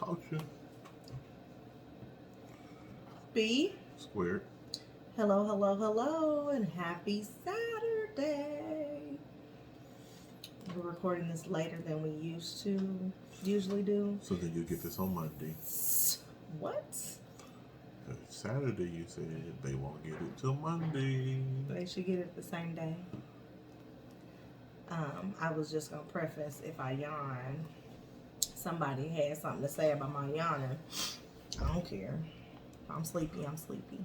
Culture. B. Squared. Hello, hello, hello, and happy Saturday. We're recording this later than we usually do. So then you get this on Monday. What? Saturday you said they won't get it till Monday. They should get it the same day. I was just going to preface, if I yawn, somebody had something to say about my yawning. I don't care. If I'm sleepy, I'm sleepy.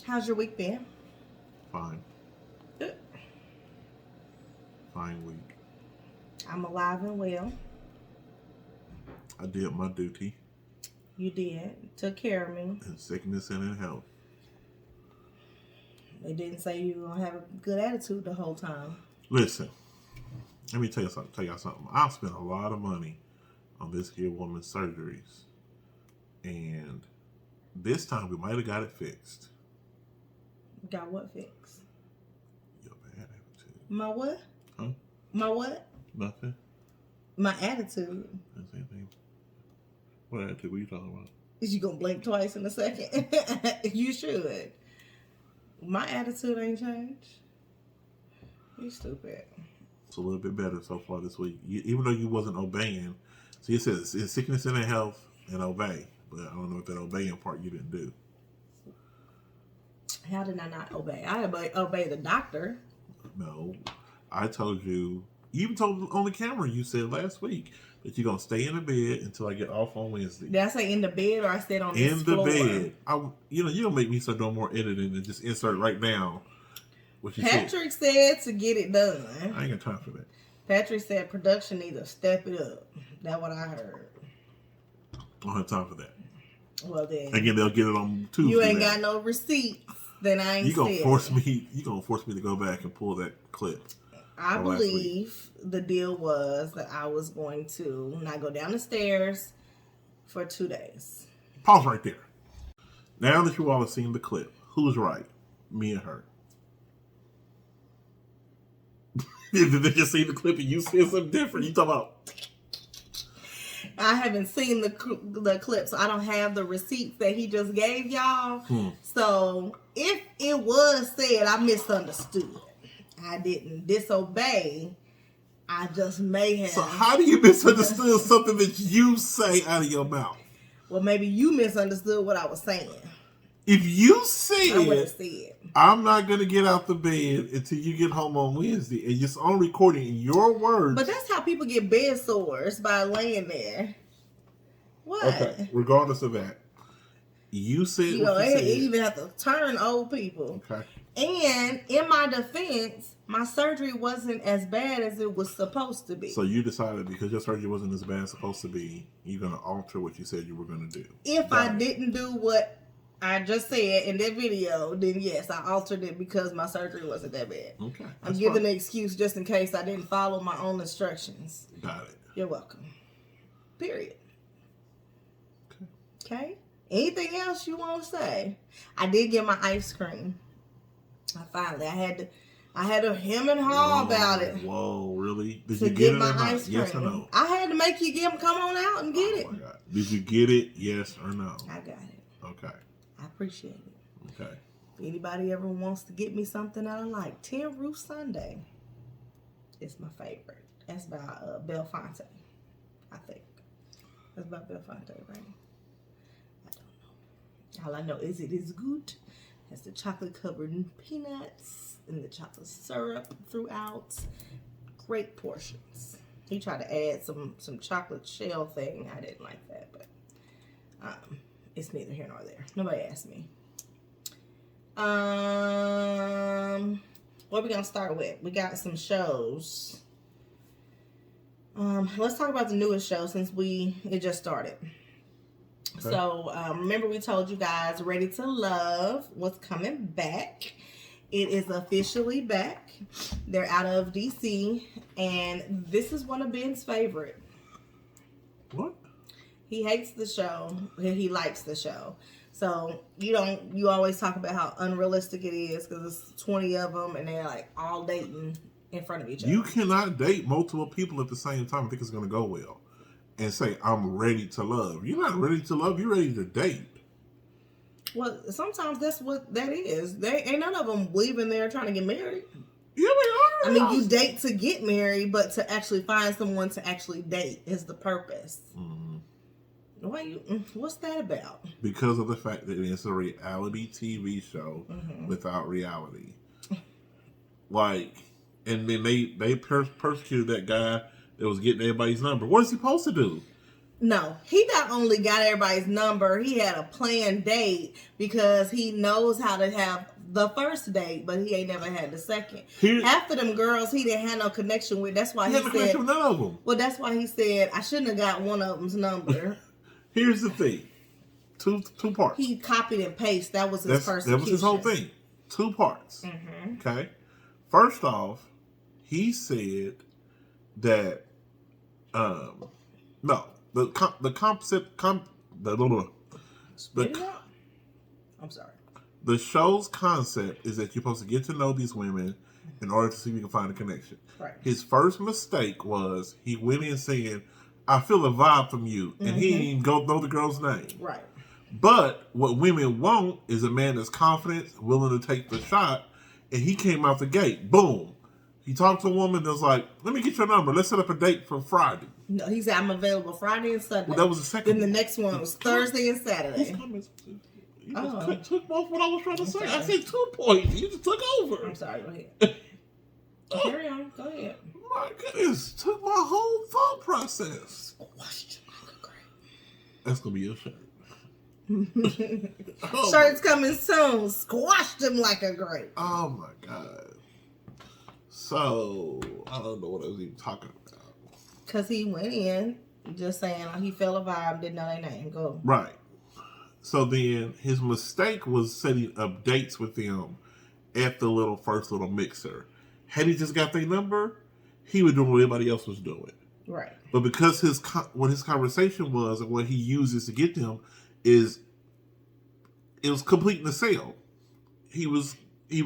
How's your week been? Fine. Fine week. I'm alive and well. I did my duty. You did. Took care of me. In sickness and in health. They didn't say you were going to have a good attitude the whole time. Listen, let me tell y'all something. I've spent a lot of money on this here woman's surgeries. And this time we might have got it fixed. Got what fixed? Your bad attitude. My what? Huh? My what? Nothing. My attitude. That's anything. What attitude? What are you talking about? Is you gonna blink twice in a second? You should. My attitude ain't changed. You stupid. It's a little bit better so far this week. Even though you wasn't obeying. See, it says in sickness and in health and obey. But I don't know if that obeying part you didn't do. How did I not obey? I obey the doctor. No. I told you, you even told on the camera, you said last week that you're going to stay in the bed until I get off on Wednesday. Did I say in the bed or I said on this floor? In the bed. You don't make me start doing more editing and just insert right now what you Patrick said to get it done. I ain't got time for that. Patrick said production needs to step it up. That's what I heard. I don't have time for that. Well then. Again, they'll get it on Tuesday. You ain't got no receipts. Then I ain't You gonna force me to go back and pull that clip. I believe the deal was that I was going to not go down the stairs for 2 days. Pause right there. Now that you all have seen the clip, who's right? Me and her. Did they just see the clip and you said something different? You talking about? I haven't seen the clip, so I don't have the receipts that he just gave y'all. So if it was said, I misunderstood. I didn't disobey. I just may have. So how do you misunderstood something that you say out of your mouth? Well, maybe you misunderstood what I was saying. If you said, I would have said, I'm not going to get out the bed until you get home on Wednesday, and it's on recording in your words. But that's how people get bed sores, by laying there. What? Okay, regardless of that. You said you even have to turn old people. Okay. And in my defense, my surgery wasn't as bad as it was supposed to be. So you decided because your surgery wasn't as bad as it's supposed to be, you're going to alter what you said you were going to do. If I didn't do what I just said in that video, then yes, I altered it because my surgery wasn't that bad. Okay. I'm giving an excuse just in case I didn't follow my own instructions. Got it. You're welcome. Period. Okay. Anything else you want to say? I did get my ice cream. I had to hem and haw about it. Whoa, really? Did you get it my or not? Ice cream. Yes or no? I had to make you come on out and get it. My God. Did you get it? Yes or no? I got it. Okay. I appreciate it. Okay. If anybody ever wants to get me something I like, Tin Roof Sundae is my favorite. That's by Belfonte, I think. That's by Belfonte, right? I don't know. All I know is it is good. Has the chocolate covered peanuts and the chocolate syrup throughout. Great portions. He tried to add some chocolate shell thing. I didn't like that, but it's neither here nor there. Nobody asked me. What are we gonna start with? We got some shows. Let's talk about the newest show since it just started. Okay. So, remember we told you guys Ready to Love was coming back. It is officially back. They're out of DC, and this is one of Ben's favorite. What? He hates the show. He likes the show. So, you always talk about how unrealistic it is because it's 20 of them, and they're like all dating in front of each other. You cannot date multiple people at the same time. I think it's going to go well. and say, I'm ready to love. You're not ready to love, you're ready to date. Well, sometimes that's what that is. They ain't none of them leaving there trying to get married. Yeah, we are. I mean, you date to get married, but to actually find someone to actually date is the purpose. Why you? What's that about? Because of the fact that it's a reality TV show without reality. Like, and then they persecuted that guy that was getting everybody's number. What is he supposed to do? No, he not only got everybody's number, he had a planned date because he knows how to have the first date, but he ain't never had the second. Half of them girls he didn't have no connection with. That's why he said with none of them. Well, that's why he said I shouldn't have got one of them's number. Here's the thing, two parts. He copied and pasted. That was his first. That was his whole thing. 2 parts. Okay. First off, he said that no. I'm sorry. The show's concept is that you're supposed to get to know these women in order to see if you can find a connection. Right. His first mistake was he went in saying, I feel a vibe from you. And he didn't even know the girl's name. Right. But what women want is a man that's confident, willing to take the shot. And he came out the gate. Boom. He talked to a woman that was like, let me get your number. Let's set up a date for Friday. No, he said, I'm available Friday and Sunday. Well, that was the second Then the next one was Thursday and Saturday. You just took off what I was trying to say. I said 2 points. You just took over. I'm sorry. Go ahead. Carry on. Go ahead. My goodness. Took my whole thought process. That's going to be your shirt. Shirt's coming soon. Squashed him like a grape. Oh, my God. So, I don't know what I was even talking about. Because he went in just saying he felt a vibe, didn't know their name. Go. Right. So then his mistake was setting up dates with them at the first little mixer. Had he just got their number, he would do what everybody else was doing. Right. But because what his conversation was and what he uses to get them is it was completing the sale. He was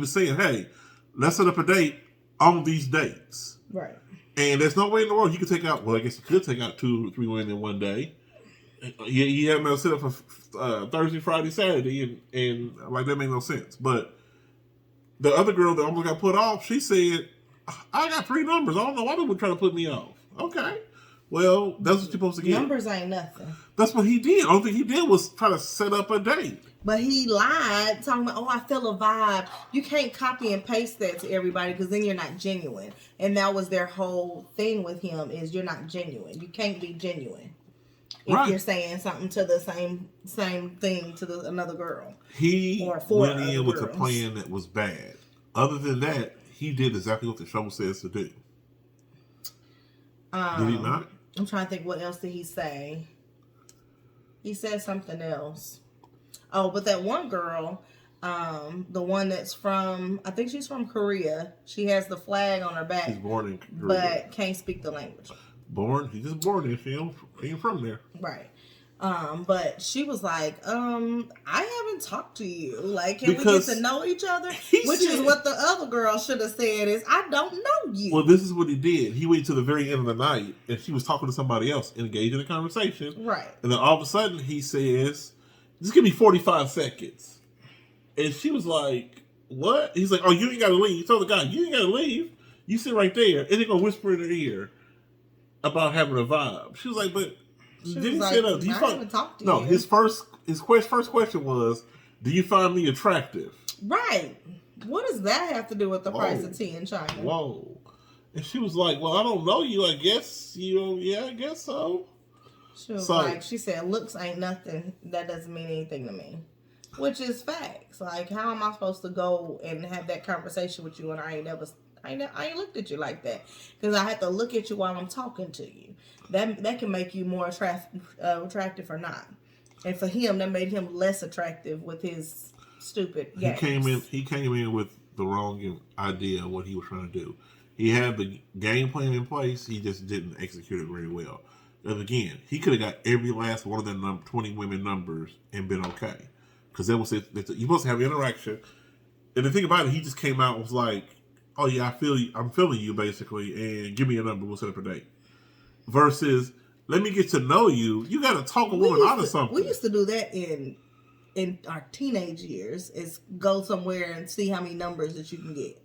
saying, hey, let's set up a date on these dates. Right. And there's no way in the world you could take out, well, I guess you could take out 2 or 3 women in one day. You have no set up for Thursday, Friday, Saturday, and like that made no sense. But the other girl that almost got put off, she said, I got 3 numbers. I don't know why they would try to put me off. Okay. Well, that's what you're supposed to get. Numbers ain't nothing. That's what he did. The only thing he did was try to set up a date. But he lied, talking about, I feel a vibe. You can't copy and paste that to everybody because then you're not genuine. And that was their whole thing with him is you're not genuine. You can't be genuine if you're saying something to the same thing to another girl. He went in with a plan that was bad. Other than that, he did exactly what the show says to do. Did he not? I'm trying to think, what else did he say? He said something else. Oh, but that one girl, the one that's from, I think she's from Korea. She has the flag on her back. She's born in Korea. But can't speak the language. He's just born there. She ain't from there. Right. But she was like, I haven't talked to you. Like, can we get to know each other? Which is what the other girl should have said is, I don't know you. Well, this is what he did. He waited to the very end of the night, and she was talking to somebody else, engaged in a conversation. Right. And then all of a sudden, he says, just give me 45 seconds. And she was like, what? He's like, oh, you ain't got to leave. He told the guy, you ain't got to leave. You sit right there. And they're going to whisper in her ear about having a vibe. She was like, but... Did he say that? I haven't talked to you. No, his first question was, do you find me attractive? Right. What does that have to do with the price of tea in China? Whoa. And she was like, well, I don't know you. I guess, I guess so. She was like, she said, looks ain't nothing. That doesn't mean anything to me. Which is facts. Like, how am I supposed to go and have that conversation with you and I ain't looked at you like that? Because I have to look at you while I'm talking to you. That can make you more attractive or not. And for him, that made him less attractive with his stupid games. He came in with the wrong idea of what he was trying to do. He had the game plan in place. He just didn't execute it very well. And again, he could have got every last one of the 20 women numbers and been okay. Because that was it. You're supposed to have interaction. And the thing about it, he just came out and was like, oh yeah, I feel you. I'm feeling you basically. And give me a number. We'll set up a date. Versus, let me get to know you. You got to talk a woman out of something. We used to do that in our teenage years. Is go somewhere and see how many numbers that you can get.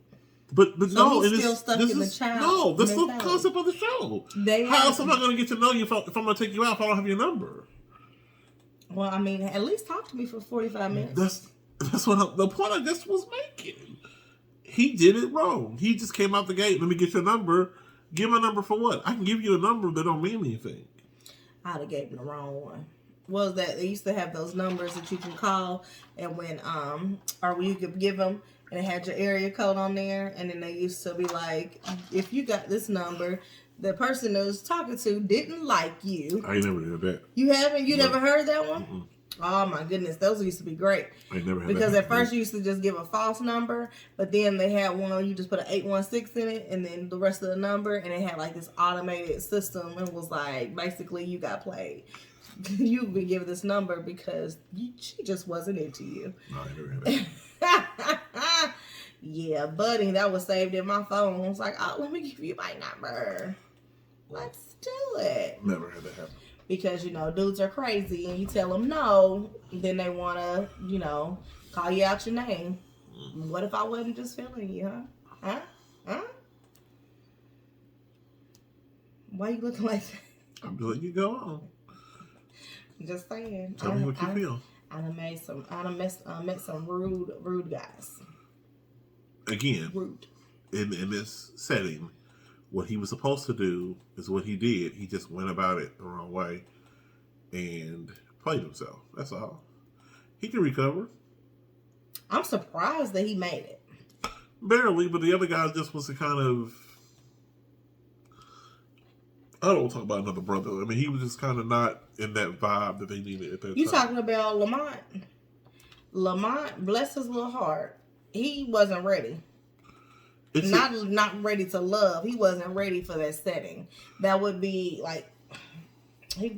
But So no, he's still stuck in the child. No, that's the mentality. concept of the show. How else am I going to get to know you if I'm going to take you out if I don't have your number? Well, I mean, at least talk to me for 45 minutes. That's what the point I just was making. He did it wrong. He just came out the gate. Let me get your number. Give my number for what? I can give you a number that don't mean anything. I'd have gave him the wrong one. Was that they used to have those numbers that you can call, and when or you could give them, and it had your area code on there, and then they used to be like, if you got this number, the person that was talking to didn't like you. I ain't never heard that. You haven't? You never heard that one? Mm-mm. Oh my goodness, those used to be great. I never had because that. at first you used to just give a false number, but then they had one you just put an 816 in it, and then the rest of the number, and it had like this automated system, and was like basically you got played. You've been given this number because she just wasn't into you. No, I never had that. Yeah, buddy, that was saved in my phone. I was like, oh, let me give you my number. Let's do it. Never had that happen. Because, dudes are crazy and you tell them no, then they want to, call you out your name. What if I wasn't just feeling you, huh? Huh? Why you looking like that? I'm just letting you go on. Just saying. Tell me what you feel. I done met some rude guys. Again, Rude. In this setting, what he was supposed to do is what he did. He just went about it the wrong way and played himself. That's all. He can recover. I'm surprised that he made it. Barely, but the other guy just was a kind of... I don't want to talk about another brother. I mean, he was just kind of not in that vibe that they needed at that time. You talking about Lamont? Lamont, bless his little heart, he wasn't ready. Not ready to love. He wasn't ready for that setting. That would be like, I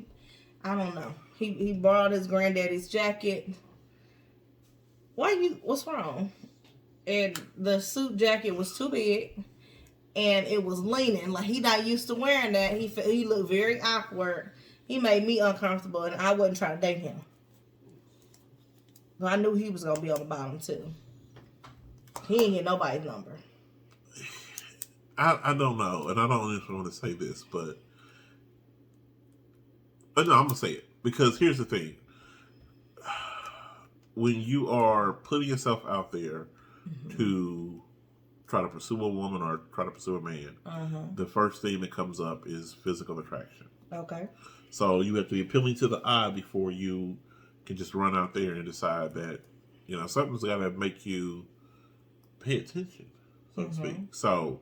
don't know. He borrowed his granddaddy's jacket. What's wrong? And the suit jacket was too big. And it was leaning. Like, he not used to wearing that. He looked very awkward. He made me uncomfortable, and I wasn't trying to date him. But I knew he was going to be on the bottom, too. He ain't get nobody's number. I don't know, and I don't even want to say this, but no, I'm going to say it. Because here's the thing. When you are putting yourself out there to try to pursue a woman or try to pursue a man, the first thing that comes up is physical attraction. Okay. So you have to be appealing to the eye before you can just run out there and decide that, something's got to make you pay attention, so to speak. So,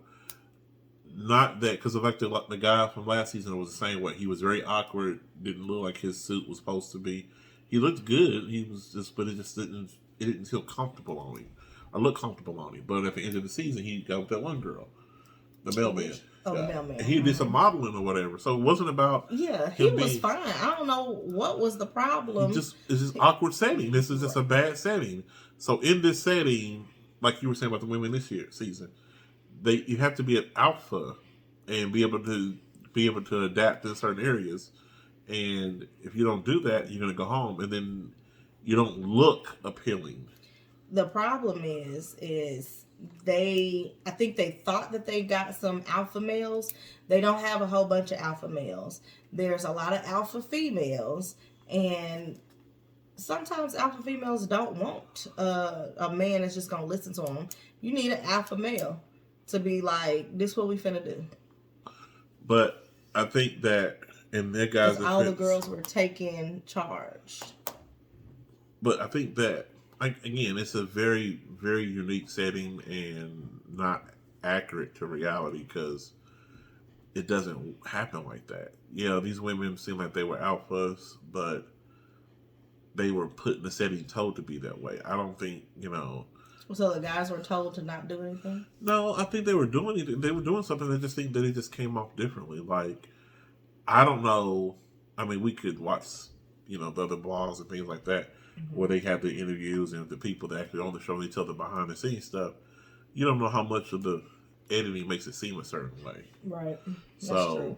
not that, because like the guy from last season was the same way. He was very awkward, didn't look like his suit was supposed to be. He looked good, but it didn't feel comfortable on him. Or look comfortable on him. But at the end of the season, he got with that one girl, the mailman. Oh, the mailman. And he did some modeling or whatever. So it wasn't about... Yeah, he was fine. I don't know what was the problem. It's just awkward setting. This is just a bad setting. So in this setting, like you were saying about the women this season, you have to be an alpha and be able to adapt in certain areas. And if you don't do that, you're going to go home. And then you don't look appealing. The problem is I think they thought that they got some alpha males. They don't have a whole bunch of alpha males. There's a lot of alpha females, and sometimes alpha females don't want a man that's just gonna listen to them. You need an alpha male to be like, this is what we finna do. But I think that in that guy's defense, all the girls were taking charge. But I think that, again, it's a very, very unique setting and not accurate to reality because it doesn't happen like that. These women seem like they were alphas, but they were put in the setting told to be that way. I don't think, So the guys were told to not do anything? No, I think they were doing it. They were doing something. I just think that it just came off differently. Like, I don't know. I mean, we could watch, the other blogs and things like that, where they have the interviews and the people that actually on the show, they tell the behind the scenes stuff. You don't know how much of the editing makes it seem a certain way. Right. That's true.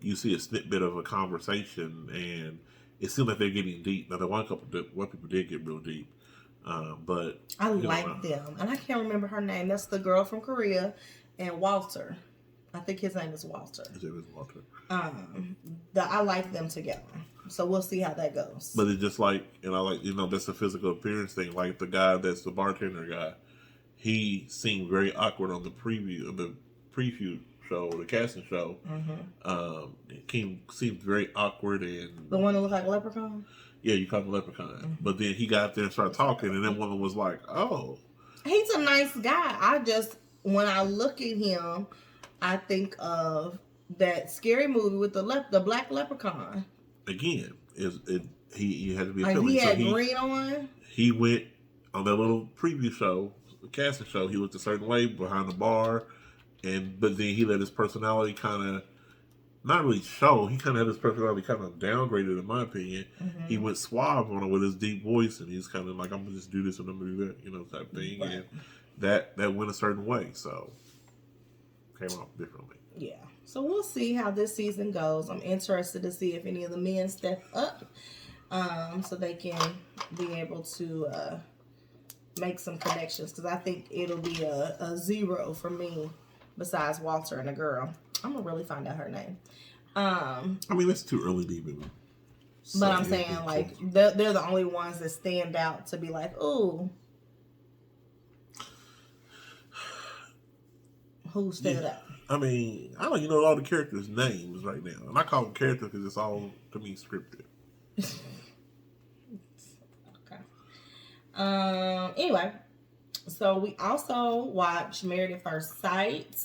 you see a snippet of a conversation, and it seems like they're getting deep. Now, the one people did get real deep, but I like them, and I can't remember her name. That's the girl from Korea, and Walter. I think his name is Walter. His name is Walter. I like them together, so we'll see how that goes. But it's just like, and I like, that's the physical appearance thing. Like the guy that's the bartender guy, he seemed very awkward on the preview show, the casting show. He seemed very awkward, and the one that looked like a leprechaun. Yeah, you called him leprechaun. But then he got up there and started talking, and then woman was like, "Oh, he's a nice guy." When I look at him, I think of that scary movie with the black leprechaun. Again, he had to be like appealing. He had green on. He went on that little preview show, the casting show. He looked a certain way behind the bar, but then he let his personality kind of not really show. He kind of had his personality kind of downgraded, in my opinion. He went suave on it with his deep voice, and he's kind of like, "I'm gonna just do this and I'm gonna do that," type thing. Right. And that went a certain way, so came off differently. Yeah. So we'll see how this season goes. I'm interested to see if any of the men step up, so they can be able to make some connections. Because I think it'll be a zero for me, besides Walter and a girl. I'm gonna really find out her name. I mean, that's too early to even. But I'm saying, like, they're the only ones that stand out to be like, ooh, who stood up? I mean, I don't even know all the characters' names right now, and I call them characters because it's all to me scripted. Okay. Anyway, so we also watched Married at First Sight.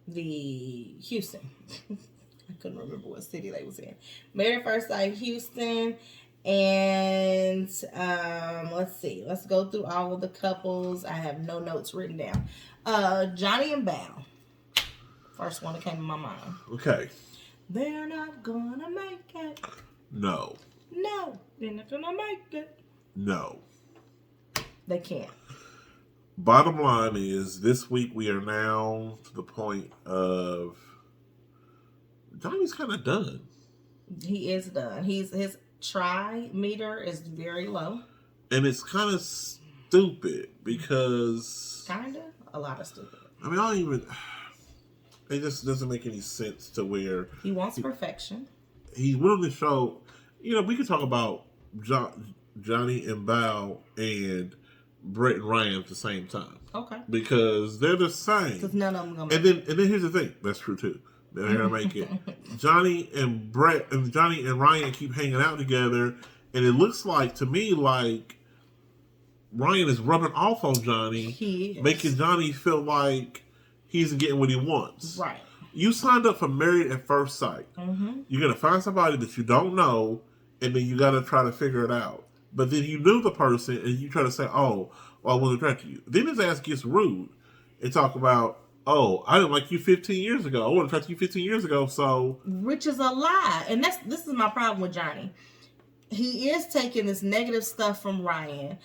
The Houston. I couldn't remember what city they was in. Married at First Sight, Houston. And let's see. Let's go through all of the couples. I have no notes written down. Johnny and Val. First one that came to my mind. Okay. They're not gonna make it. No. No, they're not gonna make it. No. They can't. Bottom line is, this week we are now to the point of Johnny's kind of done. He is done. His try meter is very low. And it's kind of stupid because... Kind of? A lot of stupid. I mean, it just doesn't make any sense to where... He wants perfection. He's willing to show... we could talk about Johnny and Bao and Brett and Ryan at the same time. Okay. Because they're the same. Because none of them gonna make it. And then here's the thing. That's true too. They're gonna make it. Johnny and Ryan keep hanging out together, and it looks like to me like Ryan is rubbing off on Johnny, making Johnny feel like he isn't getting what he wants. Right. You signed up for Married at First Sight. You're gonna find somebody that you don't know, and then you gotta try to figure it out. But then you knew the person, and you try to say, "Oh, well, I wasn't attracted to you." Then his ass gets rude and talk about, "Oh, I didn't like you 15 years ago. I wasn't attracted to you 15 years ago." So, which is a lie, and this is my problem with Johnny. He is taking this negative stuff from Ryan,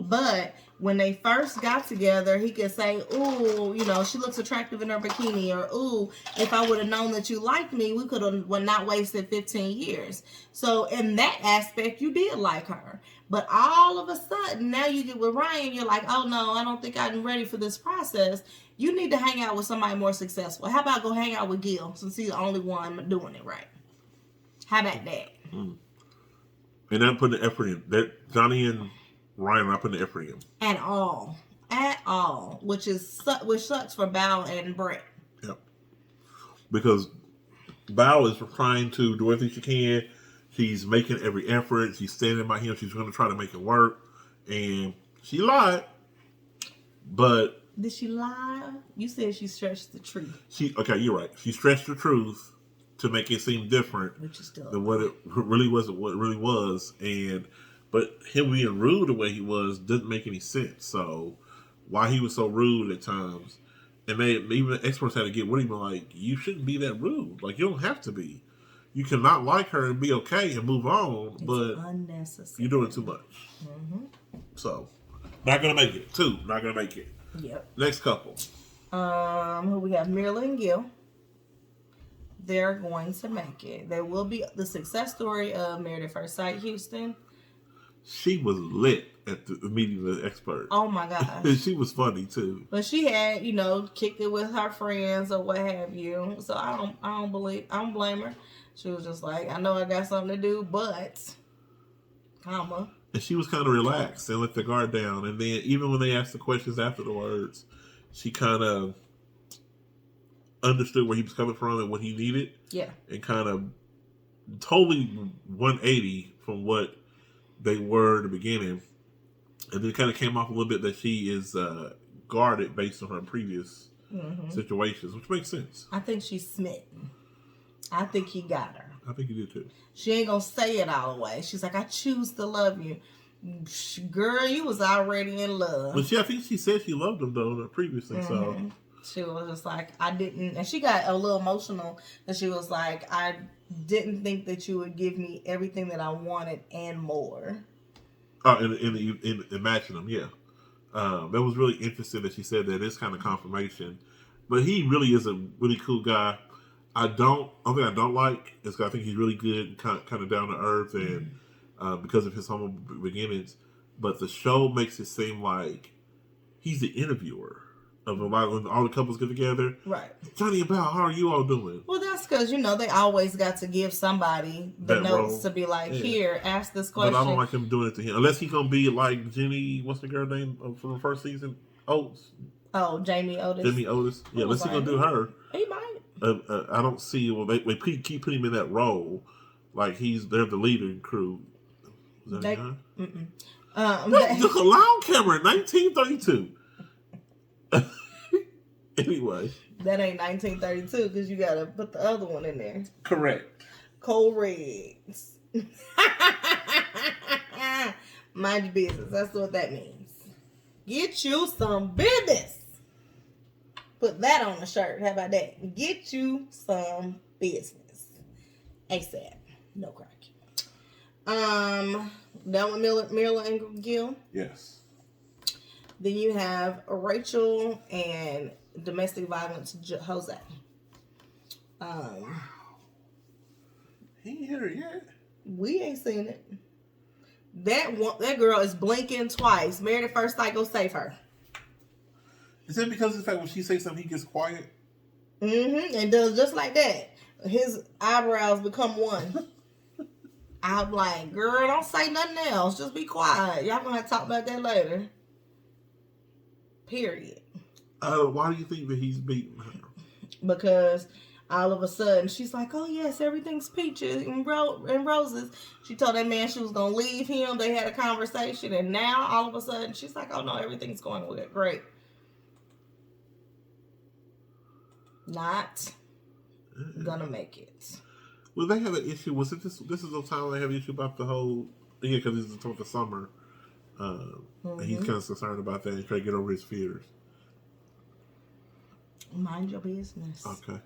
but when they first got together, he could say, "Ooh, she looks attractive in her bikini," or "Ooh, if I would have known that you liked me, we could have not wasted 15 years." So in that aspect, you did like her. But all of a sudden, now you get with Ryan, you're like, "Oh no, I don't think I'm ready for this process." You need to hang out with somebody more successful. How about go hang out with Gil, since he's the only one doing it right? How about that? And not putting the effort in. That Johnny and Ryan are not putting the effort in. At all. Which sucks for Bao and Brett. Yep. Because Bao is trying to do everything she can. She's making every effort. She's standing by him. She's going to try to make it work. And she lied. But... Did she lie? You said she stretched the truth. Okay, you're right. She stretched the truth to make it seem different than what it really was. What it really was, but him being rude the way he was didn't make any sense. So why he was so rude at times, and even the experts had to get with him like, you shouldn't be that rude. Like, you don't have to be. You cannot like her and be okay and move on. It's but unnecessary. You're doing too much. So not gonna make it. Not gonna make it. Yep. Next couple. Who we have? Mirla and Gil. they're going to make it. There will be the success story of Married at First Sight Houston. She was lit at the meeting of the experts. Oh my gosh. She was funny too. But she had, kicked it with her friends or what have you. So I don't blame her. She was just like, I know I got something to do, but, comma. And she was kind of relaxed and let the guard down. And then even when they asked the questions after the words, she kind of understood where he was coming from and what he needed. Yeah. And kind of totally 180 from what they were in the beginning. And then it kind of came off a little bit that she is guarded based on her previous situations, which makes sense. I think she's smitten. I think he got her. I think he did too. She ain't gonna say it all the way. She's like, I choose to love you. Girl, you was already in love. But I think she said she loved him though previously, so. She was just like, I didn't, and she got a little emotional, and she was like, I didn't think that you would give me everything that I wanted and more. Oh, in matching them, yeah. That was really interesting that she said that. It's kind of confirmation. But he really is a really cool guy. Only thing I don't like is I think he's really good, kind of down to earth, and because of his humble beginnings. But the show makes it seem like he's the interviewer of a lot when all the couples get together. Right. Johnny and Val, how are you all doing? Well, that's because, they always got to give somebody the that notes role. To be like, here, ask this question. But I don't like him doing it to him. Unless he's going to be like Jenny, what's the girl name from the first season? Oates. Oh, Jamie Otis. Jamie Otis. Yeah, unless he's going to do her. He might. I don't see, they keep putting him in that role. Like they're the leader in crew. Is that Mm-mm. the Cologne camera in 1932. Anyway. That ain't 1932 because you got to put the other one in there. Correct. Cold Reds. Mind your business. That's what that means. Get you some business. Put that on the shirt. How about that? Get you some business. ASAP. No crack. Down with Mila and Gil. Yes. Then you have Rachel and domestic violence Jose. He ain't hit her yet. We ain't seen it. That girl is blinking twice. Married at First Sight, go save her. Is that because of the fact when she says something, he gets quiet? And does just like that. His eyebrows become one. I'm like, girl, don't say nothing else. Just be quiet. Y'all gonna have to talk about that later. Period. Why do you think that he's beating her? Because all of a sudden, she's like, oh, yes, everything's peaches and roses. She told that man she was going to leave him. They had a conversation. And now, all of a sudden, she's like, oh, no, everything's going great. Not gonna make it. Well, they have an issue. Was it this is the time they have an issue about the whole... Yeah, because it's about the summer. And he's kind of concerned about that and trying to get over his fears. Mind your business. Okay.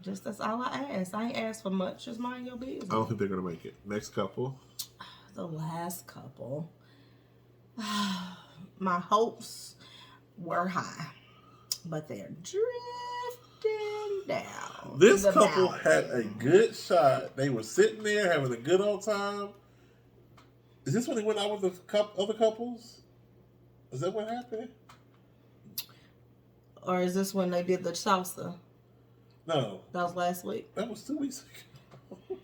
Just that's all I ask. I ain't asked for much. Just mind your business. I don't think they're going to make it. Next couple. The last couple. My hopes were high. But they're drifting down. This couple had a good shot. They were sitting there having a good old time. Is this when they went out with the other couples? Is that what happened? Or is this when they did the salsa? No. That was last week? That was 2 weeks ago.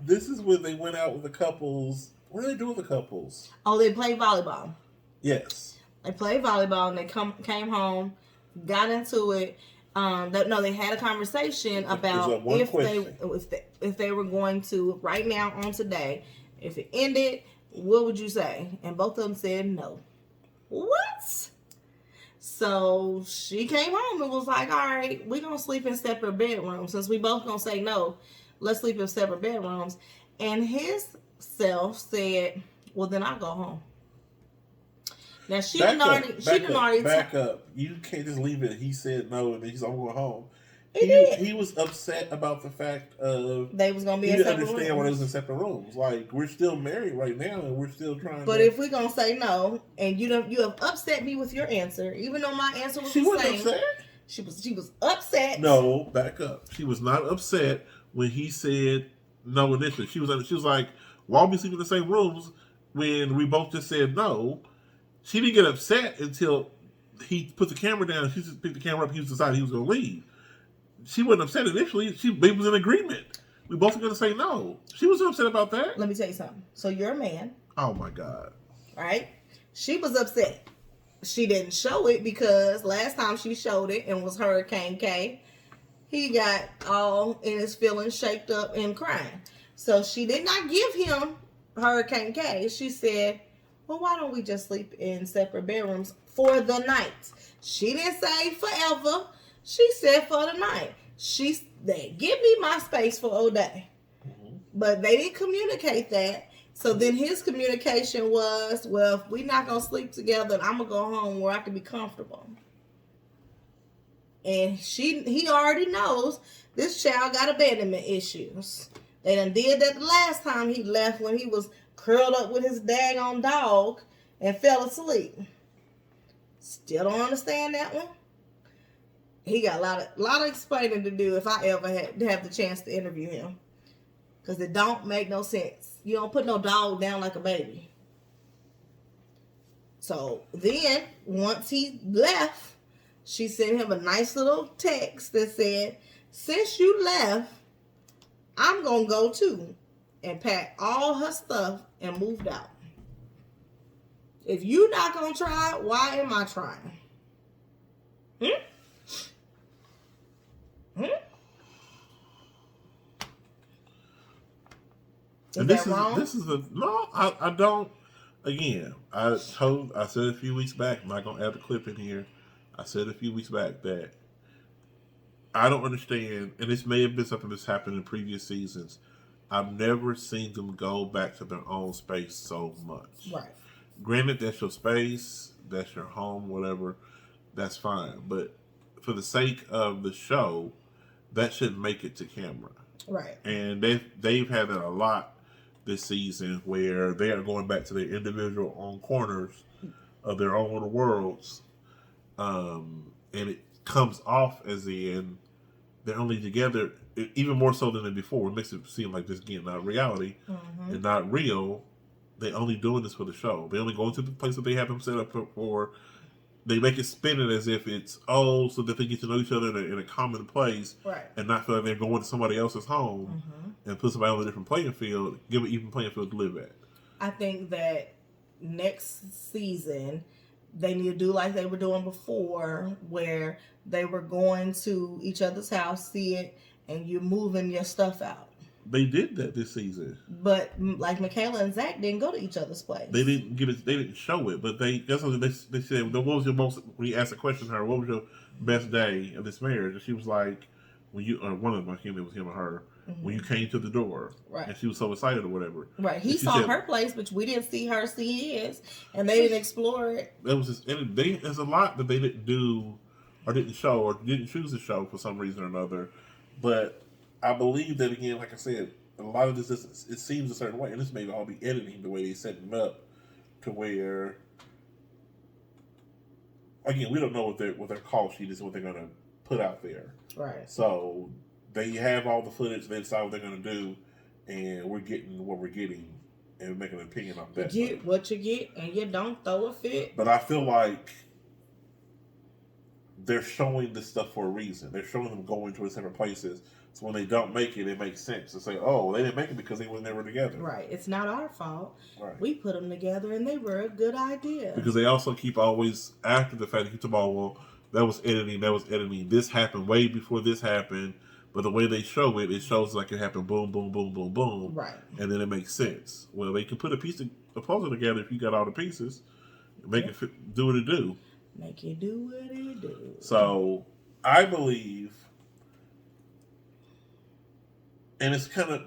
This is when they went out with the couples. What did they do with the couples? Oh, they played volleyball. Yes. They played volleyball and they came home, got into it. They had a conversation about if they were going to right now on today. If it ended, what would you say? And both of them said no. What? So she came home and was like, all right, we're going to sleep in separate bedrooms. Since we both going to say no, let's sleep in separate bedrooms. And his self said, well, then I'll go home. Now, she didn't already... Back up. You can't just leave it. He said no, and then he's going home. He was upset about the fact of they was gonna be. He in didn't separate understand rooms. why they was in separate rooms. Like, we're still married right now, and we're still trying. But if we're gonna say no, and you have upset me with your answer, even though my answer was she the wasn't same. upset. She was upset. No, back up. She was not upset when he said no initially. She was like, why are we sleeping in the same rooms when we both just said no? She didn't get upset until he put the camera down. She just picked the camera up. He decided he was going to leave. She wasn't upset initially. They was in agreement. We both were going to say no. She wasn't upset about that. Let me tell you something. So you're a man. Oh my God. Right? She was upset. She didn't show it because last time she showed it and was Hurricane K, he got all in his feelings, shaped up and crying. So she did not give him Hurricane K. She said, well, why don't we just sleep in separate bedrooms for the night? She didn't say forever. She said for the night. They give me my space for a day. Mm-hmm. But they didn't communicate that. So then his communication was, well, if we're not going to sleep together, I'm going to go home where I can be comfortable. And he already knows this child got abandonment issues. They done did that the last time he left when he was curled up with his daggone dog and fell asleep. Still don't understand that one. He got a lot of explaining to do if I ever had to have the chance to interview him. Because it don't make no sense. You don't put no dog down like a baby. So then, once he left, she sent him a nice little text that said, since you left, I'm going to go too. And packed all her stuff and moved out. If you're not going to try it, why am I trying? Is that wrong? I don't. Again, I said a few weeks back, I'm not going to add the clip in here. I said a few weeks back that I don't understand, and this may have been something that's happened in previous seasons. I've never seen them go back to their own space so much. Right. Granted, that's your space, that's your home, whatever, that's fine. But for the sake of the show, that shouldn't make it to camera. Right. And they've had that a lot this season where they are going back to their individual own corners of their own little worlds. And it comes off as in they're only together, even more so than before. It makes it seem like this again not reality and not real. They're only doing this for the show. They only go to the place that they have them set up for. They make it spin it as if it's so that they get to know each other in a common place, right? And not feel like they're going to somebody else's home and put somebody on a different playing field, give an even playing field to live at. I think that next season they need to do like they were doing before, where they were going to each other's house, see it, and you're moving your stuff out. They did that this season, but like Michaela and Zach didn't go to each other's place. They didn't get it. They didn't show it, but that's what they said. What was your most? When you asked the question to her, what was your best day of this marriage? And she was like, when you, or one of them, I can't remember if it was him or her, when you came to the door, right? And she was so excited or whatever, right? He saw her place, but we didn't see her see his, and they didn't explore it. That was just, and there's a lot that they didn't do, or didn't show, or didn't choose to show for some reason or another, but. I believe that, again, like I said, a lot of this, it seems a certain way, and this may all be editing the way they set them up to where, again, we don't know what their call sheet is and what they're going to put out there. Right. So they have all the footage, they decide what they're going to do, and we're getting what we're getting and making an opinion on that. You get what you get, and you don't throw a fit. But I feel like they're showing this stuff for a reason. They're showing them going to different places. So when they don't make it, it makes sense to say, oh, they didn't make it because they were never together. Right. It's not our fault. Right. We put them together and they were a good idea. Because they also keep always, after the fact, they keep talking about, well, that was editing. This happened way before this happened. But the way they show it, it shows like it happened boom, boom, boom, boom, boom. Right. And then it makes sense. Well, they can put a puzzle together if you got all the pieces. Make it fit, do what it do. Make it do what it do. So, I believe... And it's kind of,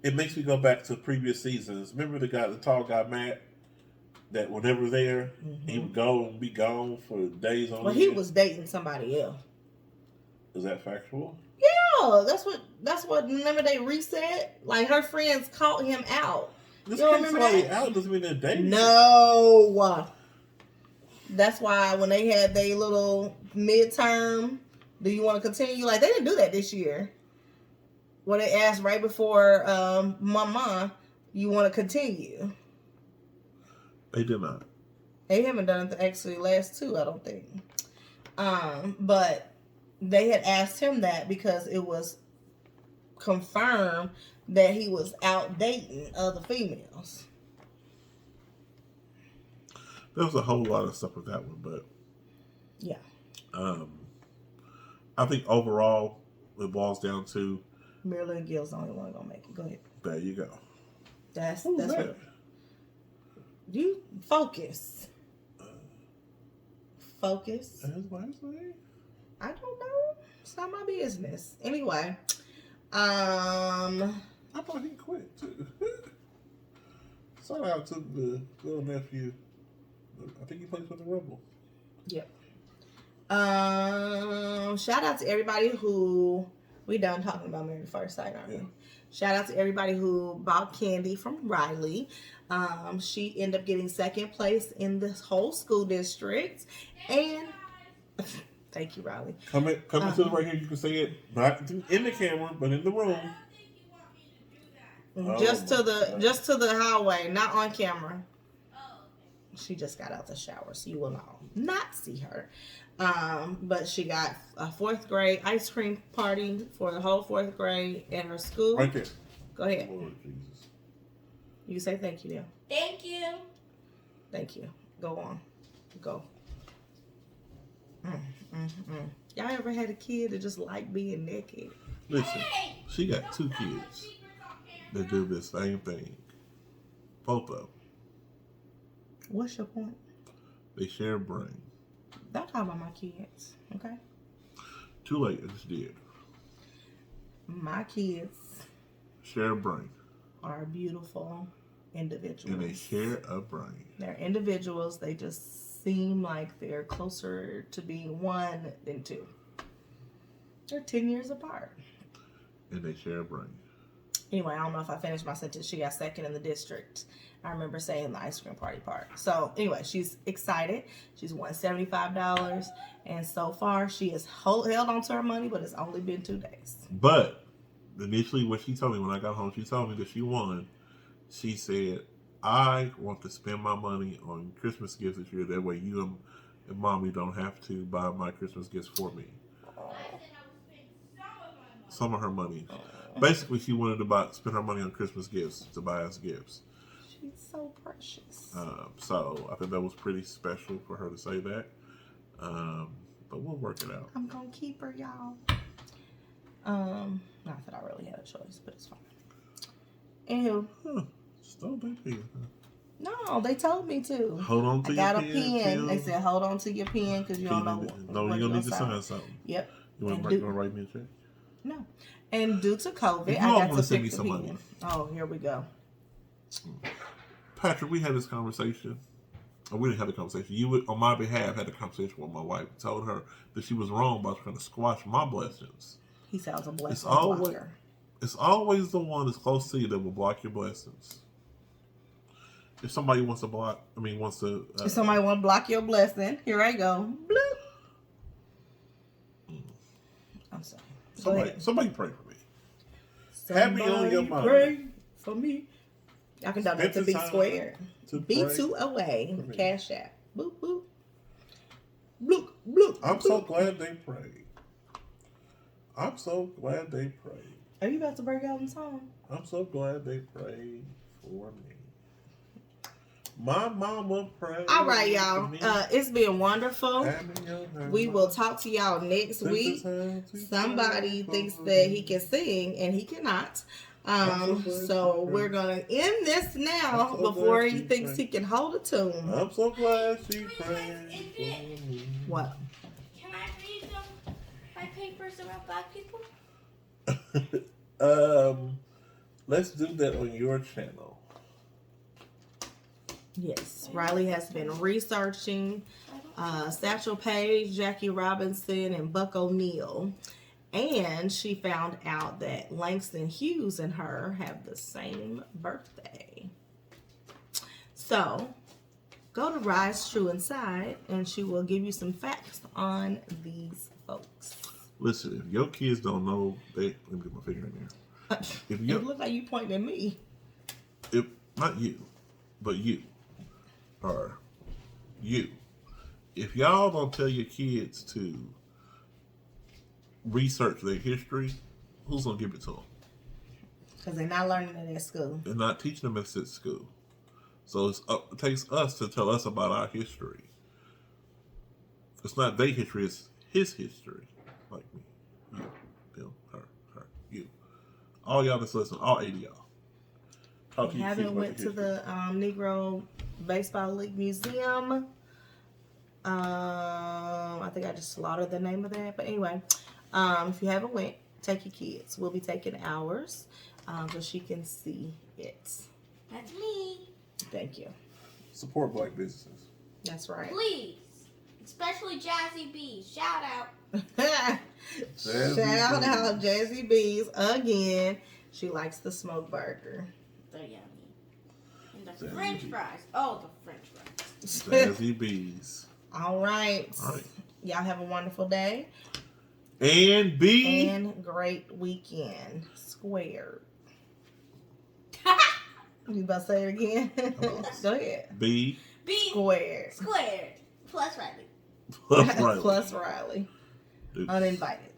it makes me go back to previous seasons. Remember the tall guy, Matt, that was never there? He would go and be gone for days on end. Well, he was dating somebody else. Is that factual? Yeah, that's what, remember they reset? Like, her friends caught him out. This caught somebody out doesn't mean they're dating. No. That's why when they had their little midterm, do you want to continue? Like, they didn't do that this year. When they asked right before Mama, you want to continue? They did not. They haven't done it actually last two, I don't think. But they had asked him that because it was confirmed that he was out dating other females. There was a whole lot of stuff with that one, but yeah. I think overall it boils down to Marilyn Gill's the only one gonna make it. Go ahead. There you go. That's that? what you focus. Focus. That's my name. I don't know. It's not my business. Anyway, I thought he quit too. Shout out to the little nephew. I think he plays for the Rebels. Yep. Shout out to everybody who we done talking about Married at First Sight, aren't we? Shout out to everybody who bought candy from Riley. She ended up getting second place in this whole school district. And thank you, Riley. Come to the right here. You can say it not in the camera, but in the room. Just to the highway, not on camera. She just got out the shower, so you will not see her. But she got a 4th grade ice cream party for the whole 4th grade at her school. Right there. Go ahead. Lord Jesus. You say thank you now. Thank you. Thank you. Go on. Go. Y'all ever had a kid that just liked being naked? Listen, she got 2 kids that do this same thing. Both of them. What's your point? They share a brain. Don't talk about my kids, okay? Too late, I just did. My kids Share a brain. are beautiful individuals. And they share a brain. They're individuals. They just seem like they're closer to being one than two. They're 10 years apart. And they share a brain. Anyway, I don't know if I finished my sentence. She got second in the district. I remember saying the ice cream party part. So anyway, she's excited. She's won $75. And so far, she has held on to her money, but it's only been 2 days. But initially, what she told me when I got home, she told me that she won. She said, I want to spend my money on Christmas gifts this year. That way you and Mommy don't have to buy my Christmas gifts for me. Some of her money. Basically, she wanted to spend her money on Christmas gifts to buy us gifts. She's so precious. So I think that was pretty special for her to say that. But we'll work it out. I'm going to keep her, y'all. Not that I really had a choice, but it's fine. Anywho. Still they pen. No, they told me to. Hold on to your pen. I got a pen. They said, hold on to your pen because you don't know what no, you're going to need to sign something. Yep. You want to write me a check? No. And due to COVID, I got to send me pick some the money. pen. Oh, here we go. Patrick, we had this conversation. We didn't have a conversation. You, on my behalf, had a conversation with my wife. Told her that she was wrong about trying to squash my blessings. He sounds a blessing. It's always the one that's close to you that will block your blessings. If somebody wants to block, if somebody want to block your blessing, here I go. Bloop. I'm sorry. Somebody pray for me. Have me on your mind. Pray for me. I can donate to Be Squared. B2OA. Cash App. Boop, boop. Bloop, bloop. I'm so glad they prayed. I'm so glad they prayed. Are you about to break out in song? I'm so glad they prayed for me. My mama prayed. All right, y'all. It's been wonderful. We will talk to y'all next week. Somebody thinks that he can sing and he cannot. So we're gonna end this now before he thinks he can hold a tune. I'm so glad she prayed for me. What? Can I read my papers about Black people? Let's do that on your channel. Yes, Riley has been researching Satchel Paige, Jackie Robinson, and Buck O'Neill. And she found out that Langston Hughes and her have the same birthday. So, Go to Rise True Inside, and she will give you some facts on these folks. Listen, if your kids don't know, let me get my finger in there. If It looked like you pointing at me. if not you, but you, or you, if y'all don't tell your kids to research their history, who's gonna give it to them? Because they're not learning it at school. They're not teaching them at school. So it takes us to tell us about our history. It's not their history, it's his history. Like me, you, them, her, you. All y'all that's listening, all 8 of y'all. Talk to We your kids haven't about went the to history. the Negro Baseball League Museum. I think I just slaughtered the name of that. But anyway, if you haven't went, take your kids. We'll be taking ours so she can see it. That's me. Thank you. Support black businesses. That's right. Please. Especially Jazzy B. Shout out. Shout out Jazzy Bees again. She likes the smoke burger. They're yummy. And the French fries. Oh, the French fries. Jazzy Bees. All right. All right. Y'all have a wonderful day And B. and great weekend. Squared. You about to say it again? Go ahead. B. B. Squared. Squared. Plus Riley. Right. Plus Riley. Dude. Uninvited.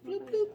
Bloop, bloop.